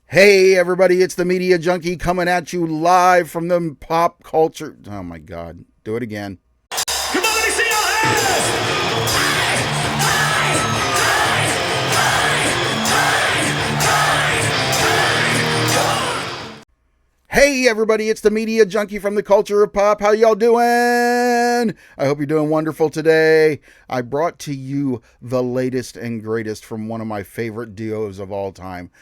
Hey everybody, it's the Media Junkie coming at you live from the pop culture. Oh my god, do it again. Come on, let me see your hands! Hey everybody, it's the Media Junkie from the culture of pop. How y'all doing? I hope you're doing wonderful today. I brought to you the latest and greatest from one of my favorite duos of all time.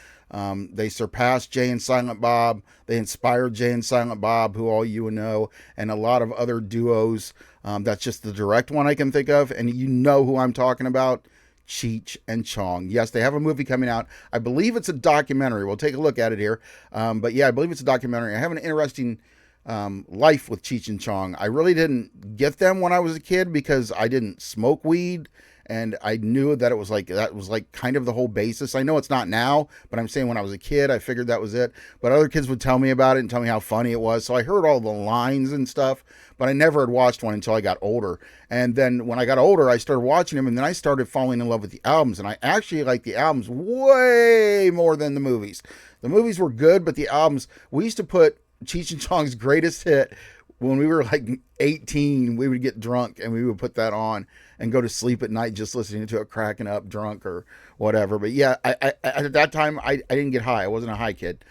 They surpassed Jay and Silent Bob. They inspired Jay and Silent Bob, who all you know, and a lot of other duos. That's just the direct one I can think of, and you know who I'm talking about. Cheech and Chong. Yes, they have a movie coming out. I believe it's a documentary. We'll take a look at it here. But yeah, I believe it's a documentary. I have an interesting life with Cheech and Chong. I really didn't get them when I was a kid because I didn't smoke weed. And I knew that that was like kind of the whole basis. I know it's not now, but I'm saying when I was a kid, I figured that was it. But other kids would tell me about it and tell me how funny it was. So I heard all the lines and stuff, but I never had watched one until I got older. And then when I got older, I started watching them, and then I started falling in love with the albums. And I actually like the albums way more than the movies. The movies were good, but the albums, we used to put Cheech and Chong's greatest hit when we were like 18. We would get drunk and we would put that on and go to sleep at night just listening to it, cracking up drunk or whatever. But yeah, I at that time I didn't get high. I wasn't a high kid.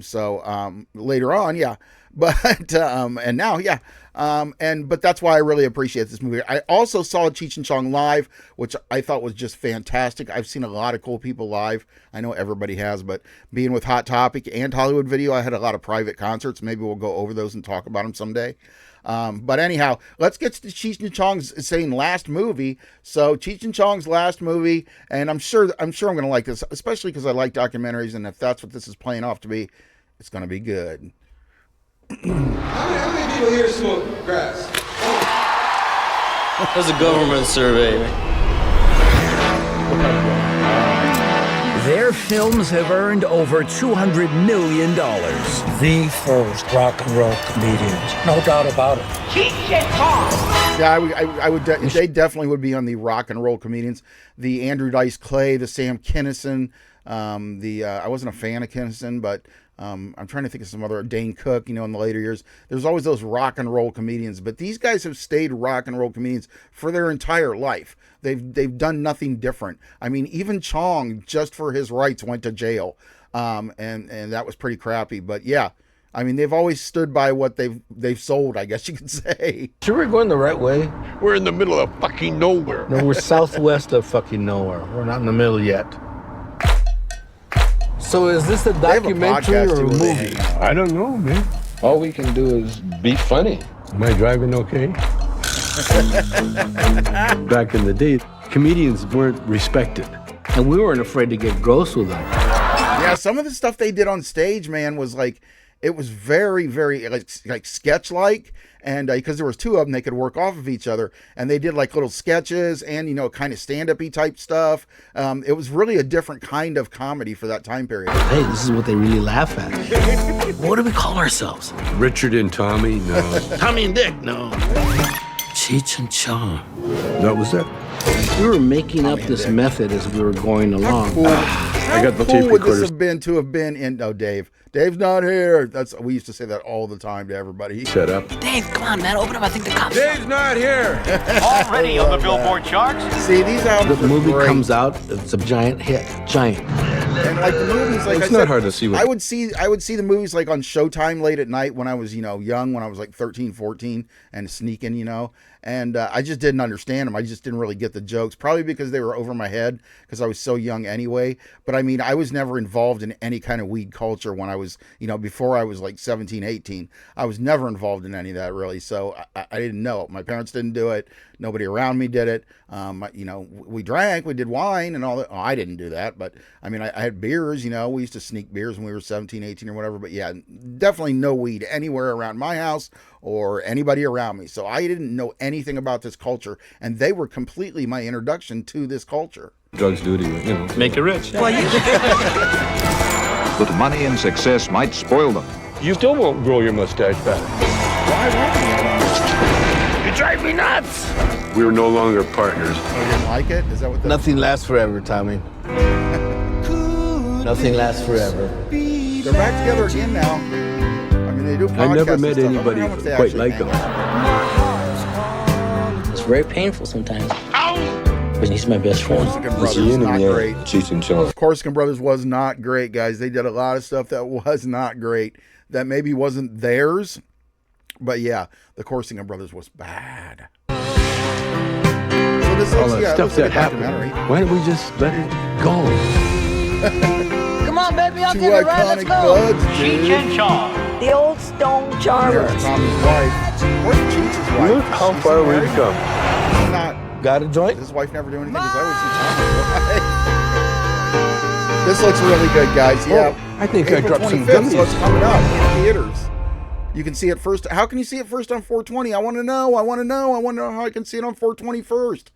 So later on, yeah. But and now, yeah. But that's why I really appreciate this movie. I also saw Cheech and Chong live, which I thought was just fantastic. I've seen a lot of cool people live. I know everybody has, but being with Hot Topic and Hollywood Video, I had a lot of private concerts. Maybe we'll go over those and talk about them someday. But anyhow, let's get to Cheech and Chong's saying last movie. So Cheech and Chong's last movie, and I'm sure I'm going to like this, especially because I like documentaries, and if that's what this is playing off to be, it's going to be good. How many people here smoke grass? That's a government survey. Their films have earned over $200 million. The first rock and roll comedians, no doubt about it. Yeah, I would. They definitely would be on the rock and roll comedians. The Andrew Dice Clay, the Sam Kinison. I wasn't a fan of Kinison, but I'm trying to think of some other, Dane Cook, in the later years. There's always those rock and roll comedians, but these guys have stayed rock and roll comedians for their entire life. They've done nothing different. I mean, even Chong, just for his rights, went to jail, and that was pretty crappy. But yeah, I mean, they've always stood by what they've sold, I guess you could say. Sure we're going the right way? We're in the middle of fucking nowhere. No, we're southwest of fucking nowhere. We're not in the middle yet. So is this a documentary or a movie? I don't know, man. All we can do is be funny. Am I driving okay? Back in the day, comedians weren't respected, and we weren't afraid to get gross with them. Yeah, some of the stuff they did on stage, man, was like, it was very, very like sketch-like, and because there was two of them, they could work off of each other, and they did like little sketches and kind of stand-up-y type stuff. It was really a different kind of comedy for that time period. Hey, this is what they really laugh at. What do we call ourselves? Richard and Tommy? No. Tommy and Dick? No. Cheech and Chong. That was it. We were making up this method as we were going along. I got the tape recorders. Would this have been to have been in? Oh, Dave's not here. We used to say that all the time to everybody. Shut up. Dave, come on, man, open up. I think the cops. Dave's not here. Already on the Billboard charts. See, these albums. The movie comes out, it's a giant hit, giant. And like the movies, like it's not hard to see. I would see the movies like on Showtime late at night when I was young, when I was like 13, 14, and sneaking, and I just didn't understand them. I just didn't really get the jokes, probably because they were over my head because I was so young anyway. But I mean, I was never involved in any kind of weed culture when I was, before I was like 17, 18. I was never involved in any of that really. So I didn't know. My parents didn't do it. Nobody around me did it. We drank, we did wine and all that. Oh, I didn't do that, but I mean, I had beers, we used to sneak beers when we were 17, 18 or whatever. But yeah, definitely no weed anywhere around my house or anybody around me. So I didn't know anything about this culture, and they were completely my introduction to this culture. Drugs do to you, Make you rich. Well, But money and success might spoil them. You still won't grow your mustache back. Why won't You drive me nuts. We were no longer partners. you? You didn't like it? Is that what? Nothing lasts forever, Tommy. Cool Nothing lasts forever. They're back together again now. I mean, they do podcasts I never and met stuff. I anybody wonder how much they quite actually like hang him. out. It's very painful sometimes. But he's my best friend. Corsican Brothers, not great. Cheech and Chong. Corsican Brothers was not great, guys. They did a lot of stuff that was not great. That maybe wasn't theirs. But yeah, the Corsican Brothers was bad. So this All looks, the yeah, it stuff looks like that a happened. documentary. Why don't we just let it go? Come on, baby, I'll Two give it right. Let's iconic go. buds, dude. Cheech and Chong. The old stone charmer. There's Tommy's wife. Where's Cheech's wife? Look how Is far he we've married? come. He's not. Got a joint? Does his wife never do anything? Because I always see Tommy's wife. This looks really good, guys. Yeah. I think I April dropped some 25th, so it's gummies. coming up in theaters. You can see it first. How can you see it first on 420? I want to know. I want to know how I can see it on 420 first.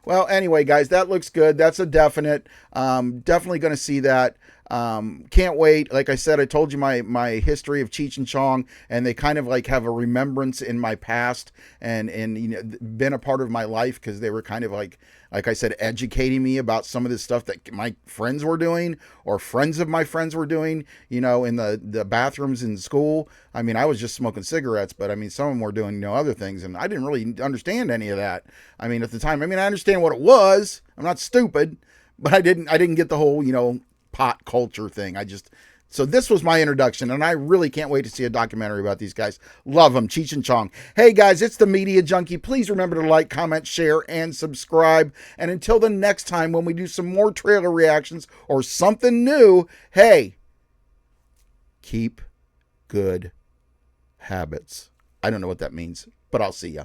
Well, anyway, guys, that looks good. That's a definite. Definitely going to see that. Can't wait. Like I said, I told you my history of Cheech and Chong, and they kind of like have a remembrance in my past and you know, been a part of my life because they were kind of like I said, educating me about some of this stuff that my friends were doing or friends of my friends were doing, you know, in the bathrooms in school. I mean, I was just smoking cigarettes, but I mean, some of them were doing, you know, other things, and I didn't really understand any of that. I mean, at the time, I mean, I understand what it was. I'm not stupid, but I didn't get the whole, you know, pot culture thing. So this was my introduction, and I really can't wait to see a documentary about these guys. Love them, Cheech and Chong. Hey guys, it's the Media Junkie. Please remember to like, comment, share, and subscribe. And until the next time when we do some more trailer reactions or something new, hey, keep good habits. I don't know what that means, but I'll see ya.